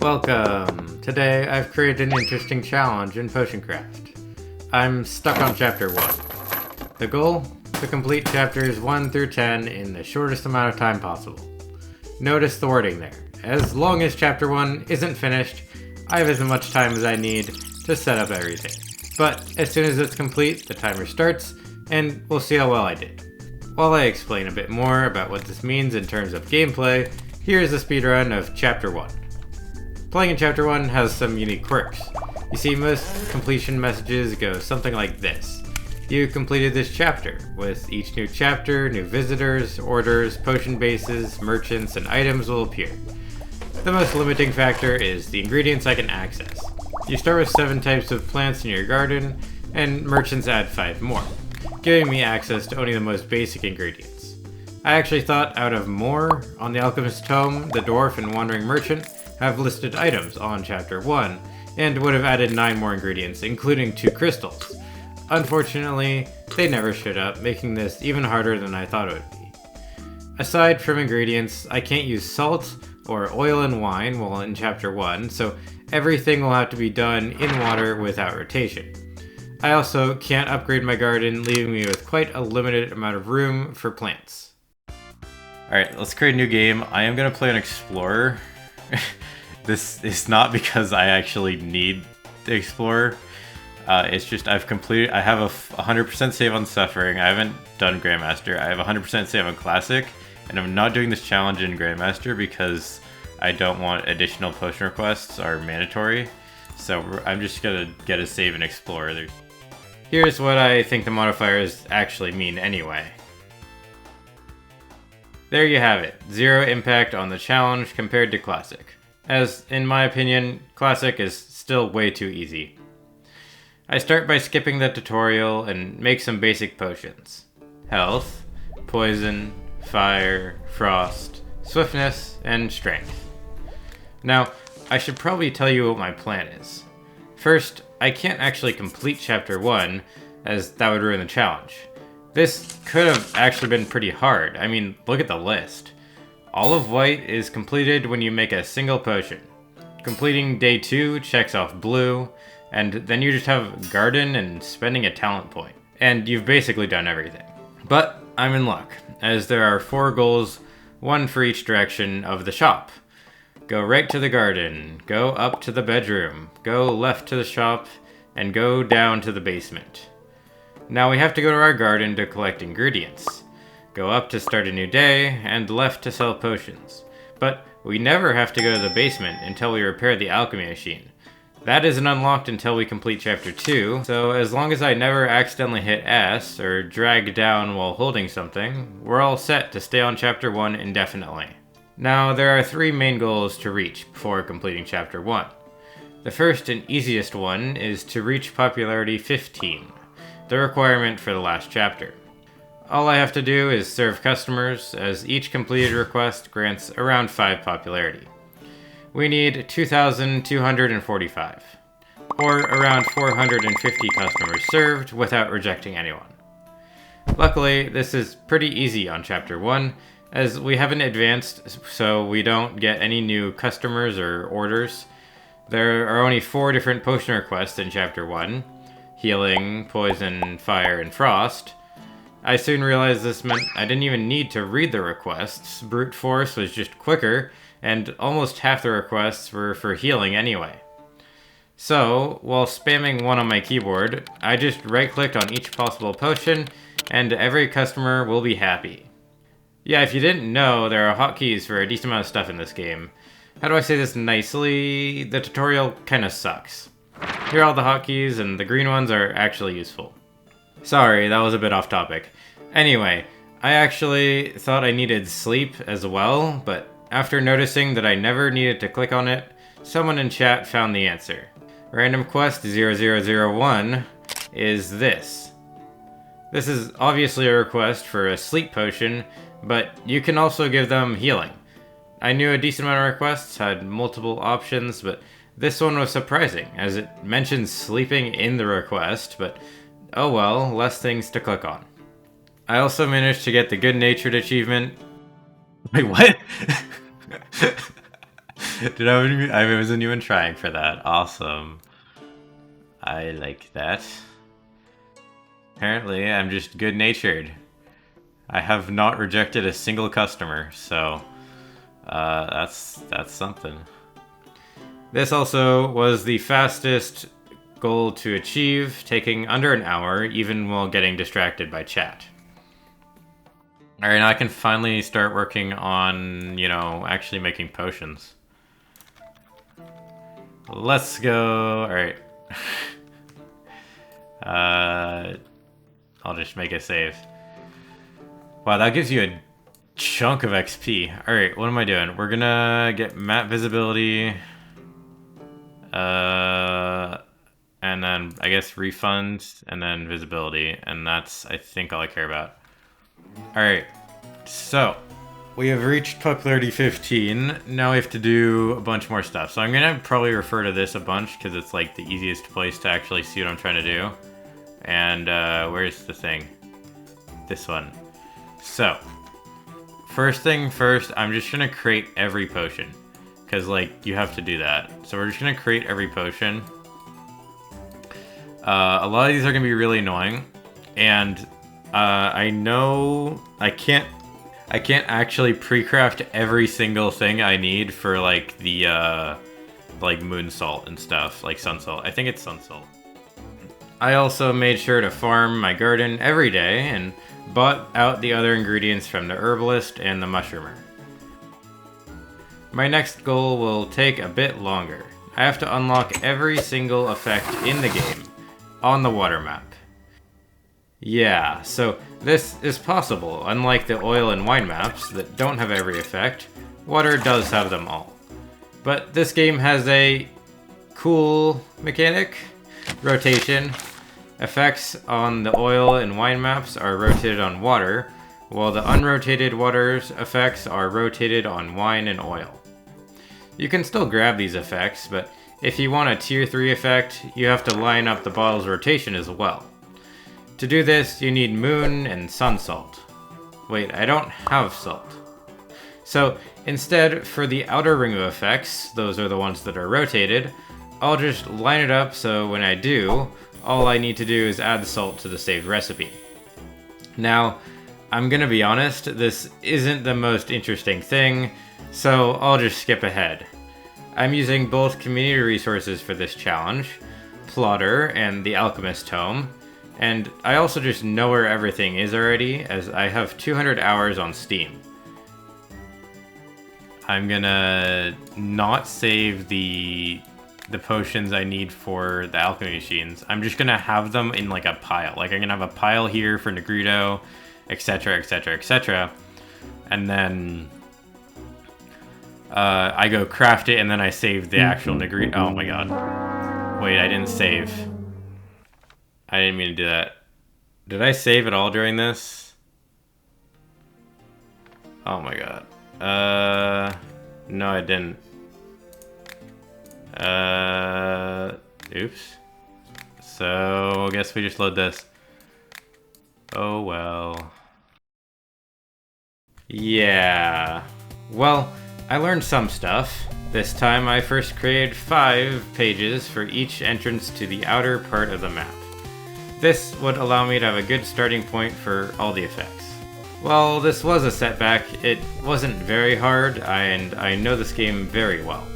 Welcome! Today I've created an interesting challenge in potion craft. I'm stuck on chapter 1. The goal? To complete chapters 1 through 10 in the shortest amount of time possible. Notice the wording there. As long as chapter 1 isn't finished, I have as much time as I need to set up everything. But as soon as it's complete, the timer starts, and we'll see how well I did. While I explain a bit more about what this means in terms of gameplay, here's a speedrun of chapter 1. Playing in chapter 1 has some unique quirks. You see, most completion messages go something like this. You completed this chapter. With each new chapter, new visitors, orders, potion bases, merchants, and items will appear. The most limiting factor is the ingredients I can access. You start with 7 types of plants in your garden, and merchants add 5 more, giving me access to only the most basic ingredients. I actually thought out of more on the Alchemist's Tome, the Dwarf and Wandering Merchant have listed items on chapter 1, and would have added 9 more ingredients, including 2 crystals. Unfortunately, they never showed up, making this even harder than I thought it would be. Aside from ingredients, I can't use salt or oil and wine while in chapter 1, so everything will have to be done in water without rotation. I also can't upgrade my garden, leaving me with quite a limited amount of room for plants. Alright, let's create a new game. I am going to play an explorer. This is not because I actually need the explorer. It's just I have a 100% save on Suffering. I haven't done Grandmaster. I have 100% save on Classic, and I'm not doing this challenge in Grandmaster because I don't want additional potion requests are mandatory. So I'm just gonna get a save in Explorer. Here's what I think the modifiers actually mean anyway. There you have it. 0 impact on the challenge compared to Classic. As, in my opinion, Classic is still way too easy. I start by skipping the tutorial and make some basic potions. Health, Poison, Fire, Frost, Swiftness, and Strength. Now, I should probably tell you what my plan is. First, I can't actually complete chapter 1, as that would ruin the challenge. This could have actually been pretty hard. I mean, look at the list. All of white is completed when you make a single potion. Completing day 2 checks off blue, and then you just have garden and spending a talent point. And you've basically done everything. But I'm in luck, as there are 4 goals, 1 for each direction of the shop. Go right to the garden, go up to the bedroom, go left to the shop, and go down to the basement. Now we have to go to our garden to collect ingredients. Go up to start a new day, and left to sell potions. But we never have to go to the basement until we repair the alchemy machine. That isn't unlocked until we complete chapter 2, so as long as I never accidentally hit S or drag down while holding something, we're all set to stay on chapter 1 indefinitely. Now, there are 3 main goals to reach before completing chapter 1. The first and easiest one is to reach popularity 15, the requirement for the last chapter. All I have to do is serve customers, as each completed request grants around 5 popularity. We need 2,245, or around 450 customers served without rejecting anyone. Luckily, this is pretty easy on chapter 1, as we haven't advanced so we don't get any new customers or orders. There are only 4 different potion requests in chapter 1, healing, poison, fire, and frost. I soon realized this meant I didn't even need to read the requests. Brute force was just quicker, and almost half the requests were for healing anyway. So, while spamming 1 on my keyboard, I just right-clicked on each possible potion, and every customer will be happy. Yeah, if you didn't know, there are hotkeys for a decent amount of stuff in this game. How do I say this nicely? The tutorial kinda sucks. Here are all the hotkeys, and the green ones are actually useful. Sorry, that was a bit off topic. Anyway, I actually thought I needed sleep as well, but after noticing that I never needed to click on it, someone in chat found the answer. Random quest 0001 is this. This is obviously a request for a sleep potion, but you can also give them healing. I knew a decent amount of requests had multiple options, but this one was surprising, as it mentions sleeping in the request, but oh well, less things to click on. I also managed to get the good-natured achievement. Wait, what? I wasn't even trying for that. Awesome. I like that. Apparently, I'm just good-natured. I have not rejected a single customer, so that's something. This also was the fastest goal to achieve, taking under an hour, even while getting distracted by chat. Alright, now I can finally start working on, you know, actually making potions. Let's go. Alright. I'll just make a save. Wow, that gives you a chunk of XP. Alright, what am I doing? We're gonna get map visibility. And then, I guess, refunds, and then visibility. And that's, I think, all I care about. Alright, so we have reached popularity 15. Now we have to do a bunch more stuff. So I'm gonna probably refer to this a bunch because it's like the easiest place to actually see what I'm trying to do. And where's the thing? This one. So, first thing first, I'm just gonna create every potion. Because, like, you have to do that. So we're just gonna create every potion. A lot of these are gonna be really annoying. And I know I can't actually pre-craft every single thing I need for like the like moon salt and stuff, like sun salt. I think it's sun salt. I also made sure to farm my garden every day and bought out the other ingredients from the herbalist and the mushroomer. My next goal will take a bit longer. I have to unlock every single effect in the game on the water map. Yeah, so this is possible. Unlike the oil and wine maps that don't have every effect, water does have them all. But this game has a cool mechanic, rotation. Effects on the oil and wine maps are rotated on water, while the unrotated water's effects are rotated on wine and oil. You can still grab these effects, but if you want a tier 3 effect, you have to line up the bottle's rotation as well. To do this, you need moon and sun salt. Wait, I don't have salt. So instead, for the outer ring of effects, those are the ones that are rotated, I'll just line it up so when I do, all I need to do is add salt to the saved recipe. Now, I'm gonna be honest, this isn't the most interesting thing, so I'll just skip ahead. I'm using both community resources for this challenge, Plotter and the Alchemist Tome, and I also just know where everything is already, as I have 200 hours on Steam. I'm gonna not save the potions I need for the alchemy machines. I'm just gonna have them in like a pile. Like I'm gonna have a pile here for Negrito, etc, etc, etc. And then I go craft it and then I save the actual Negrito. Oh my god. Wait, I didn't save. I didn't mean to do that. Did I save at all during this? Oh my god. No I didn't. Oops. So, I guess we just load this. Oh well. Yeah. Well, I learned some stuff. This time I first created 5 pages for each entrance to the outer part of the map. This would allow me to have a good starting point for all the effects. While this was a setback, it wasn't very hard, and I know this game very well.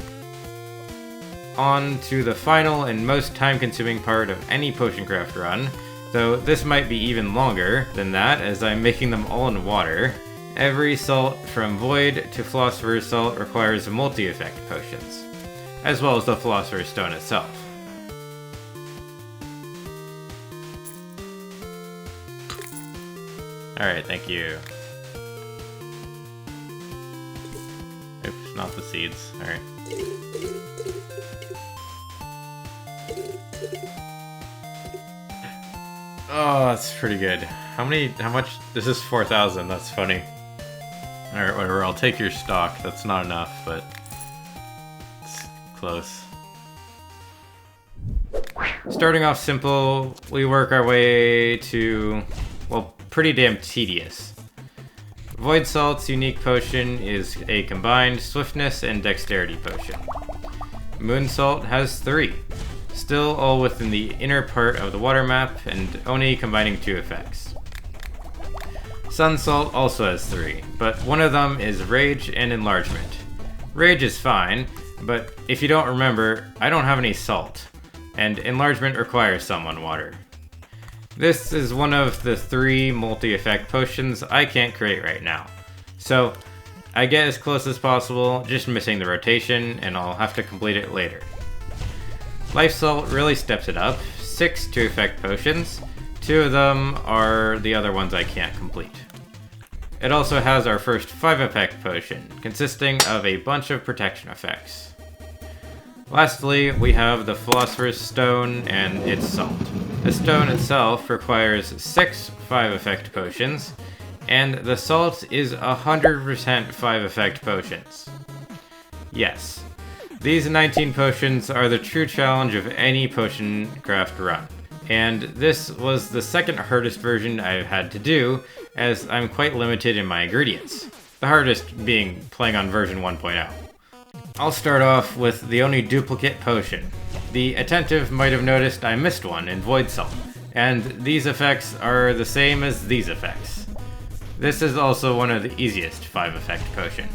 On to the final and most time-consuming part of any potion craft run, though this might be even longer than that as I'm making them all in water. Every salt from Void to Philosopher's Salt requires multi-effect potions, as well as the Philosopher's Stone itself. Alright, thank you. Oops, not the seeds. Alright. Oh, that's pretty good. How much? This is 4,000, that's funny. Alright, whatever, I'll take your stock. That's not enough, but it's close. Starting off simple, we work our way to, well, pretty damn tedious. Void Salt's unique potion is a combined swiftness and dexterity potion. Moon Salt has 3, still all within the inner part of the water map and only combining 2 effects. Sun Salt also has 3, but one of them is Rage and Enlargement. Rage is fine, but if you don't remember, I don't have any salt, and Enlargement requires some on water. This is one of the 3 multi-effect potions I can't create right now, so I get as close as possible, just missing the rotation, and I'll have to complete it later. Life Salt really steps it up, 6 2-effect potions, 2 of them are the other ones I can't complete. It also has our first 5-effect potion, consisting of a bunch of protection effects. Lastly, we have the Philosopher's Stone and its salt. The stone itself requires 6 5-effect potions, and the salt is 100% 5-effect potions. Yes, these 19 potions are the true challenge of any potion craft run, and this was the second hardest version I've had to do, as I'm quite limited in my ingredients, the hardest being playing on version 1.0. I'll start off with the only duplicate potion. The attentive might have noticed I missed one in Void Salt, and these effects are the same as these effects. This is also one of the easiest 5-effect potion.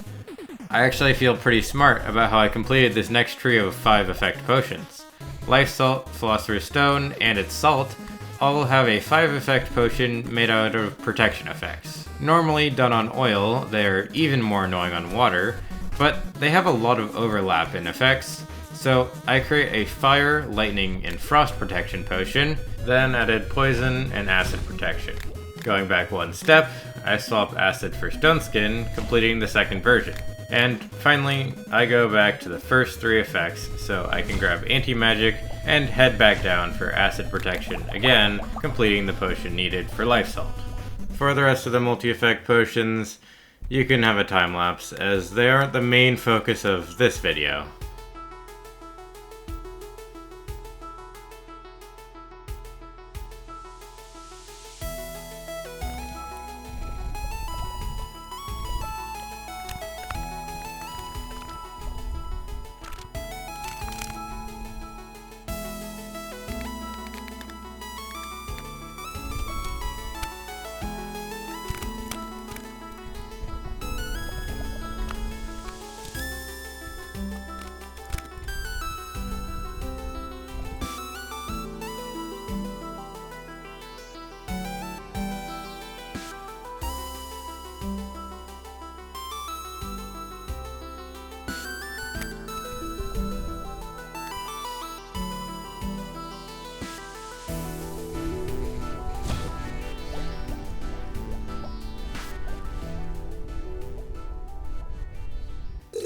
I actually feel pretty smart about how I completed this next trio of 5-effect potions. Life Salt, Philosopher's Stone, and its salt all have a 5-effect potion made out of protection effects. Normally done on oil, they're even more annoying on water, but they have a lot of overlap in effects, so I create a fire, lightning, and frost protection potion, then added poison and acid protection. Going back one step, I swap acid for stone skin, completing the second version. And finally, I go back to the first 3 effects so I can grab anti-magic and head back down for acid protection again, completing the potion needed for life salt. For the rest of the multi-effect potions, you can have a time lapse as they aren't the main focus of this video.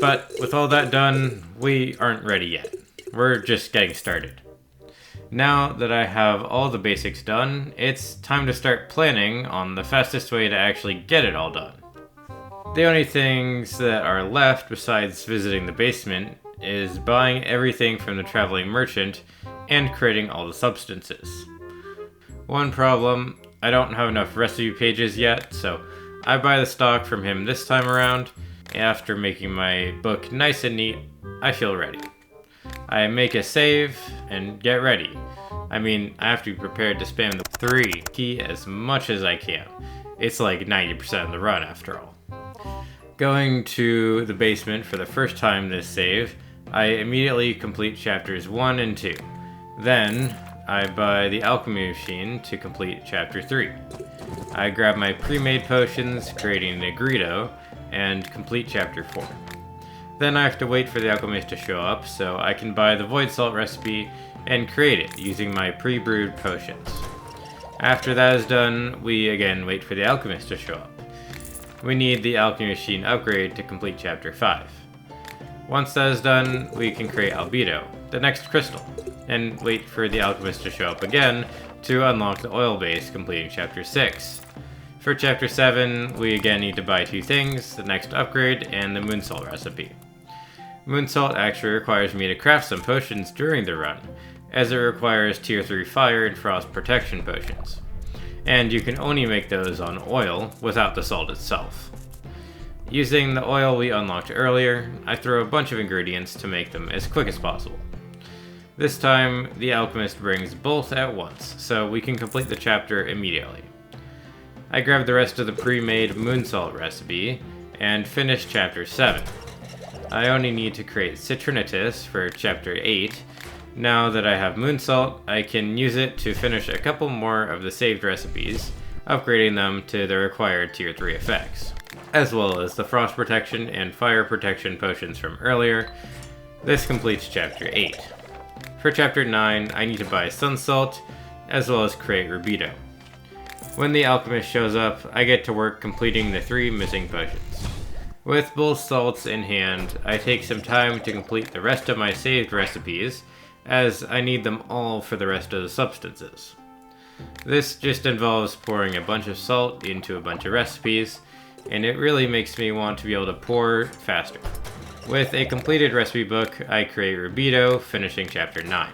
But with all that done, we aren't ready yet. We're just getting started. Now that I have all the basics done, it's time to start planning on the fastest way to actually get it all done. The only things that are left besides visiting the basement is buying everything from the traveling merchant and creating all the substances. One problem, I don't have enough recipe pages yet, so I buy the stock from him this time around. After making my book nice and neat, I feel ready. I make a save and get ready. I mean, I have to be prepared to spam the 3 key as much as I can. It's like 90% of the run after all. Going to the basement for the first time this save, I immediately complete chapters 1 and 2. Then, I buy the alchemy machine to complete chapter 3. I grab my pre-made potions, creating an Negrito, and complete chapter 4. Then I have to wait for the alchemist to show up so I can buy the void salt recipe and create it using my pre-brewed potions. After that is done, we again wait for the alchemist to show up. We need the alchemy machine upgrade to complete chapter 5. Once that is done, we can create albedo, the next crystal, and wait for the alchemist to show up again to unlock the oil base, completing chapter 6. For chapter 7, we again need to buy 2 things, the next upgrade and the moon salt recipe. Moon salt actually requires me to craft some potions during the run, as it requires tier 3 fire and frost protection potions. And you can only make those on oil without the salt itself. Using the oil we unlocked earlier, I throw a bunch of ingredients to make them as quick as possible. This time, the alchemist brings both at once, so we can complete the chapter immediately. I grabbed the rest of the pre-made moon salt recipe and finished chapter 7. I only need to create citrinitis for chapter 8. Now that I have moon salt, I can use it to finish a couple more of the saved recipes, upgrading them to the required tier 3 effects, as well as the frost protection and fire protection potions from earlier. This completes chapter 8. For chapter 9, I need to buy sun salt, as well as create rubido. When the alchemist shows up, I get to work completing the 3 missing potions. With both salts in hand, I take some time to complete the rest of my saved recipes, as I need them all for the rest of the substances. This just involves pouring a bunch of salt into a bunch of recipes, and it really makes me want to be able to pour faster. With a completed recipe book, I create rubido, finishing chapter 9.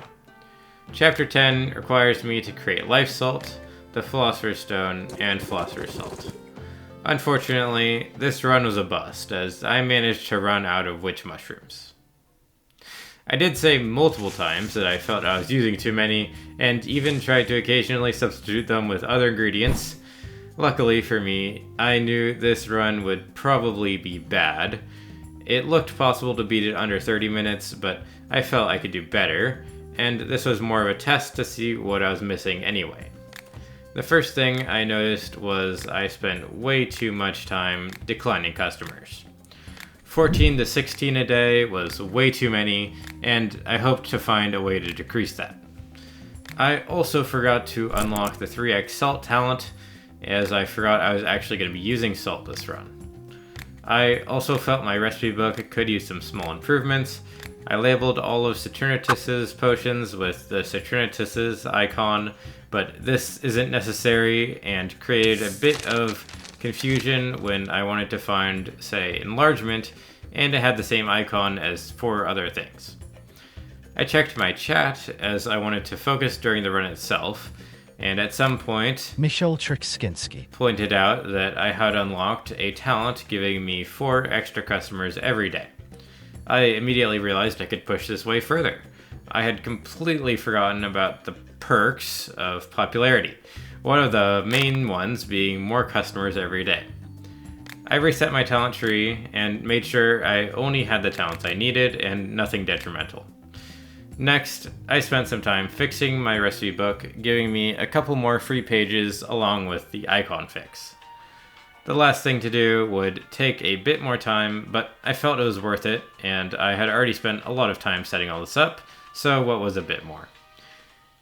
Chapter 10 requires me to create life salt, the philosopher's stone, and philosopher's salt. Unfortunately, this run was a bust, as I managed to run out of witch mushrooms. I did say multiple times that I felt I was using too many, and even tried to occasionally substitute them with other ingredients. Luckily for me, I knew this run would probably be bad. It looked possible to beat it under 30 minutes, but I felt I could do better, and this was more of a test to see what I was missing anyway. The first thing I noticed was I spent way too much time declining customers. 14 to 16 a day was way too many, and I hoped to find a way to decrease that. I also forgot to unlock the 3x salt talent, as I forgot I was actually going to be using salt this run. I also felt my recipe book could use some small improvements. I labeled all of Citrinitus's potions with the Citrinitus's icon, but this isn't necessary and created a bit of confusion when I wanted to find, say, enlargement, and it had the same icon as 4 other things. I checked my chat as I wanted to focus during the run itself, and at some point, Michelle Trikskinski pointed out that I had unlocked a talent giving me 4 extra customers every day. I immediately realized I could push this way further. I had completely forgotten about the perks of popularity, one of the main ones being more customers every day. I reset my talent tree and made sure I only had the talents I needed and nothing detrimental. Next, I spent some time fixing my recipe book, giving me a couple more free pages along with the icon fix. The last thing to do would take a bit more time, but I felt it was worth it, and I had already spent a lot of time setting all this up, so what was a bit more?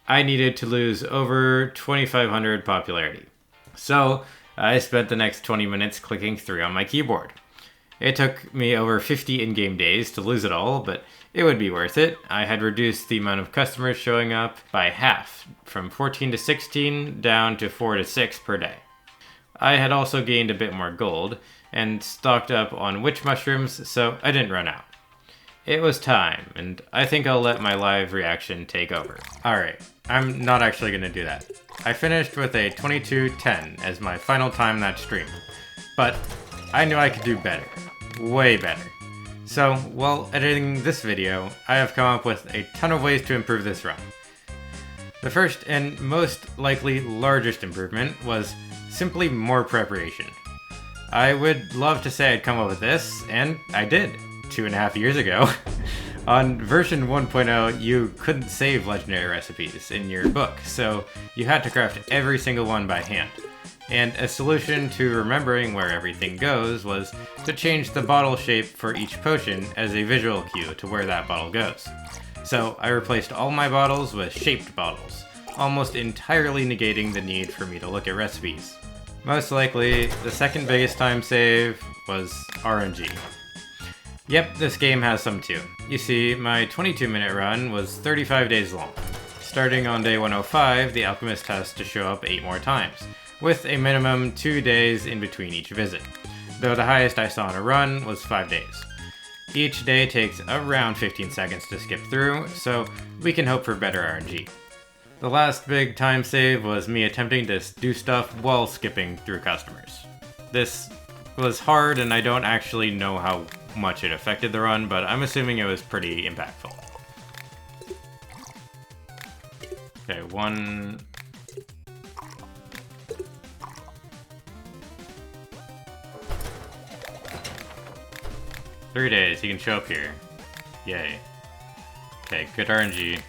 I needed to lose over 2,500 popularity. So, I spent the next 20 minutes clicking 3 on my keyboard. It took me over 50 in-game days to lose it all, but it would be worth it. I had reduced the amount of customers showing up by half, from 14 to 16 down to 4 to 6 per day. I had also gained a bit more gold, and stocked up on witch mushrooms, so I didn't run out. It was time, and I think I'll let my live reaction take over. Alright, I'm not actually going to do that. I finished with a 22:10 as my final time that stream, but I knew I could do better. Way better. So, while editing this video, I have come up with a ton of ways to improve this run. The first and most likely largest improvement was simply more preparation. I would love to say I'd come up with this, and I did, 2.5 years ago. On version 1.0, you couldn't save legendary recipes in your book, so you had to craft every single one by hand. And a solution to remembering where everything goes was to change the bottle shape for each potion as a visual cue to where that bottle goes. So I replaced all my bottles with shaped bottles, almost entirely negating the need for me to look at recipes. Most likely, the second biggest time save was RNG. Yep, this game has some too. You see, my 22-minute run was 35 days long. Starting on day 105, the alchemist has to show up 8 more times, with a minimum 2 days in between each visit, though the highest I saw in a run was 5 days. Each day takes around 15 seconds to skip through, so we can hope for better RNG. The last big time save was me attempting to do stuff while skipping through customers. This was hard, and I don't actually know how much it affected the run, but I'm assuming it was pretty impactful. Okay, one... 3 days, he can show up here. Yay. Okay, good RNG.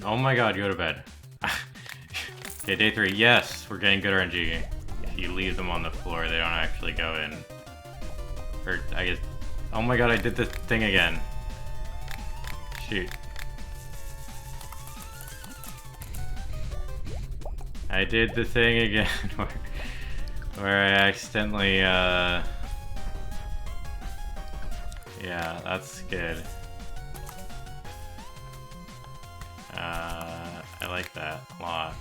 Oh my god, go to bed. Okay, day 3. Yes, we're getting good RNG. If you leave them on the floor, they don't actually go in. Or, I guess... Oh my god, I did the thing again. Shoot. I did the thing again where I accidentally, Yeah, that's good. I like that a lot.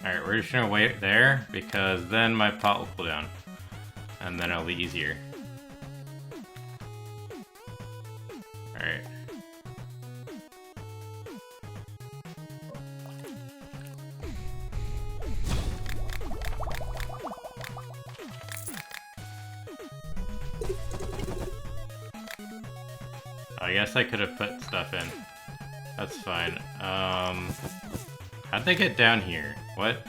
Alright, we're just gonna wait there, because then my pot will cool down. And then it'll be easier. Alright. I guess I could have put stuff in. That's fine. How'd they get down here? What?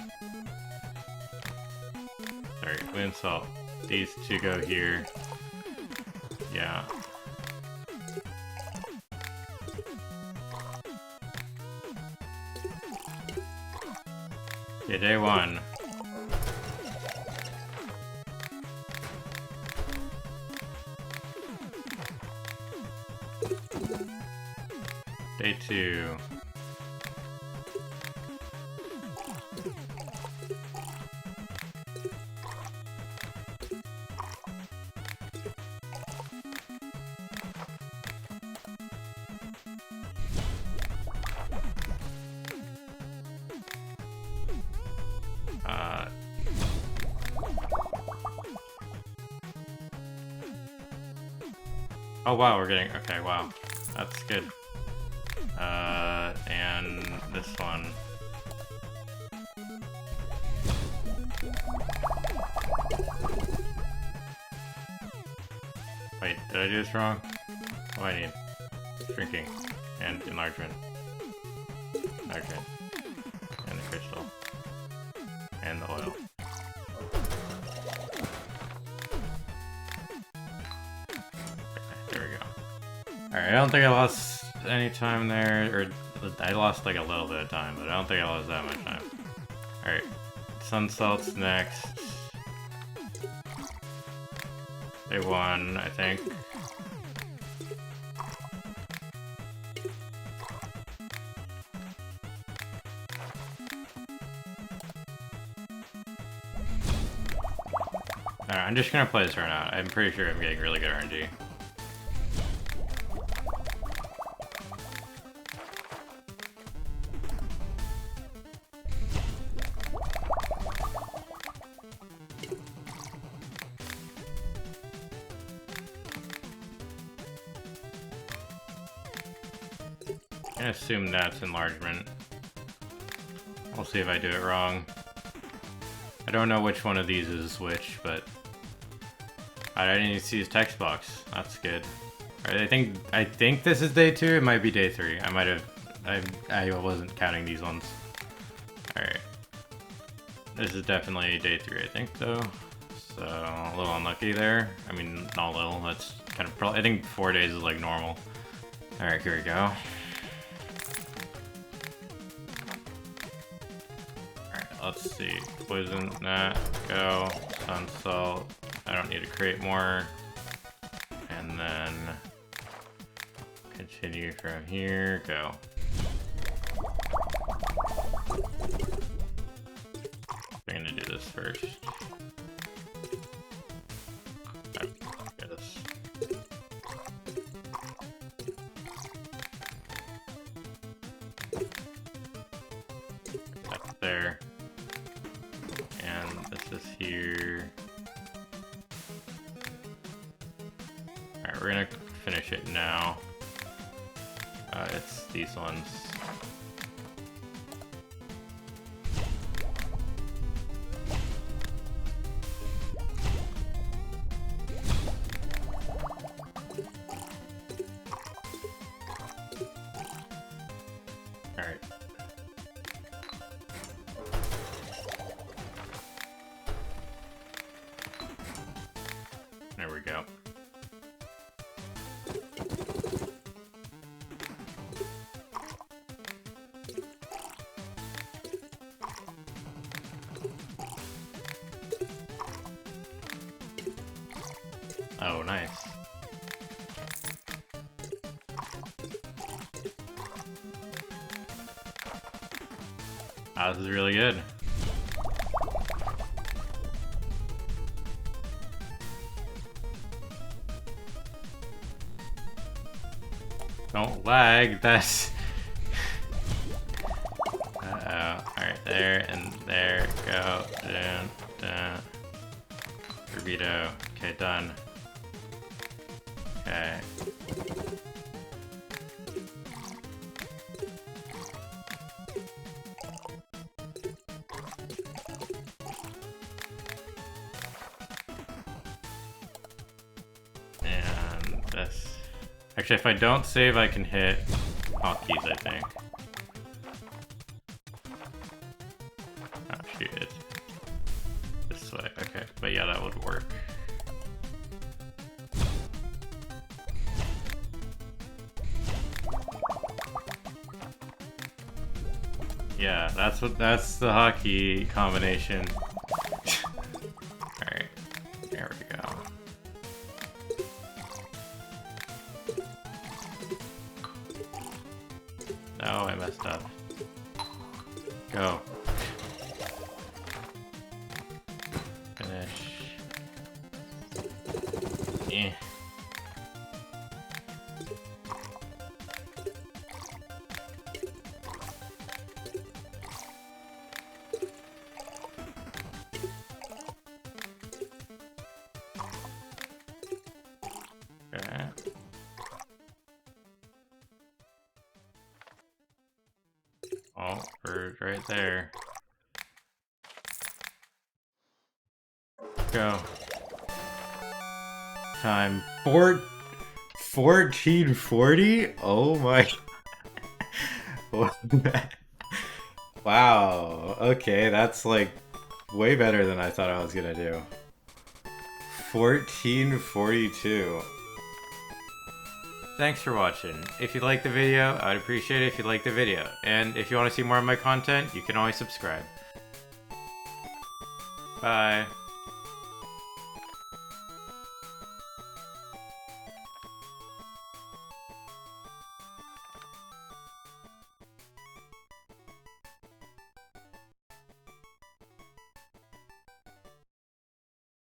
Sorry, wind salt. These two go here. Yeah. Okay, day 1. Day 2. Oh wow, we're getting... Okay, wow. That's good. And this one. Wait, did I do this wrong? What do I need? Shrinking. And enlargement. Enlargement. And the crystal. And the oil. Alright, I don't think I lost any time there, or I lost like a little bit of time, but I don't think I lost that much time. Alright, sun salt's next. Day 1, I think. Alright, I'm just gonna play this run out. I'm pretty sure I'm getting really good RNG. I assume that's enlargement. We'll see if I do it wrong. don't know which one of these is which, but I didn't even see his text box. That's good. Alright, I think this is day 2. It might be day 3. I wasn't counting these ones. Alright. This is definitely day 3, I think, though. So, a little unlucky there. I mean, not a little. That's kind of I think 4 days is like normal. Alright, here we go. Alright, let's see. Poison, that, go. Sun salt. I don't need to create more. And then continue from here, go. I'm gonna do this first. That's there. And this is here. Alright, we're gonna finish it now. It's these ones. Alright. There we go. Oh, nice. This is really good. Don't lag, that's... Uh-oh. Alright, there and there, go, down, down. Burrito. Okay, done. Okay. And this. Actually, if I don't save, I can hit hotkeys, I think. Oh, shoot, it's this way. Okay, but yeah, that would work. Yeah, that's the hockey combination. Alright, there we go. No, I messed up. Go. Finish. Eh. Okay. Oh, bird right there. Go. Time 1440? Oh my. Wow. Okay, that's like way better than I thought I was gonna do. 1442. Thanks for watching. If you liked the video, I'd appreciate it if you liked the video. And if you want to see more of my content, you can always subscribe. Bye.